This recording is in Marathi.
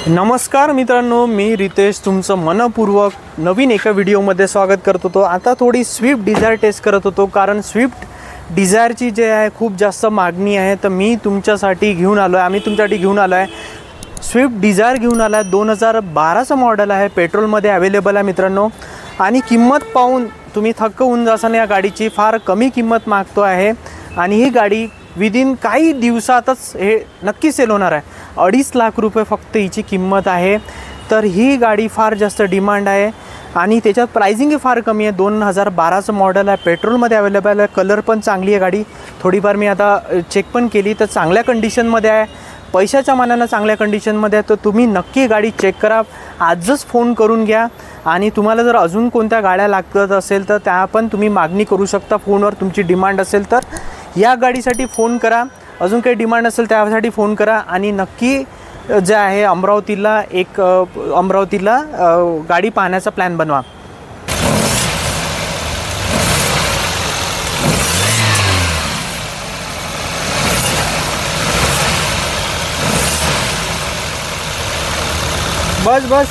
नमस्कार मित्रांनो, मी रितेश तुमचं मनपूर्वक नवीन एका व्हिडिओमध्ये स्वागत करत होतो। आता थोडी स्विफ्ट डिझायर टेस्ट करत होतो, कारण स्विफ्ट डिझायरची जे आहे खूप जास्त मागणी आहे। तर मी तुमच्यासाठी घेऊन आलो आहे, आम्ही तुमच्यासाठी घेऊन आलो आहे स्विफ्ट डिझायर घेऊन आला आहे। 2012चं मॉडेल आहे, पेट्रोलमध्ये अवेलेबल आहे मित्रांनो। आणि किंमत पाहून तुम्ही थक्क होऊन जासाल, या गाडीची फार कमी किंमत मागतो आहे आणि ही गाडी विदिन काही दिवसातच हे नक्की सेल होणार आहे। 2.5 लाख रुपये फक्त हिची किंमत आहे। तर ही गाडी फार जास्त डिमांड आहे आणि त्याच्यात प्राइसिंग फार कमी आहे। 2012चं मॉडेल आहे, पेट्रोलमध्ये अवेलेबल आहे, कलर पण चांगली आहे गाडी। थोडीफार मी आता चेक पण केली तर चांगल्या कंडिशनमध्ये आहे, पैशाच्या मानानं चांगल्या कंडिशनमध्ये आहे। तर तुम्ही नक्की गाडी चेक करा, आजच फोन करून घ्या। आणि तुम्हाला जर अजून कोणत्या गाड्या लागत असेल तर त्या पण तुम्ही मागणी करू शकता फोनवर, तुमची डिमांड असेल तर या गाडीसाठी फोन करा। अजून काही डिमांड असेल त्यासाठी फोन करा आणि नक्की जे आहे अमरावतीला गाडी पाहण्याचा प्लॅन बनवा। बस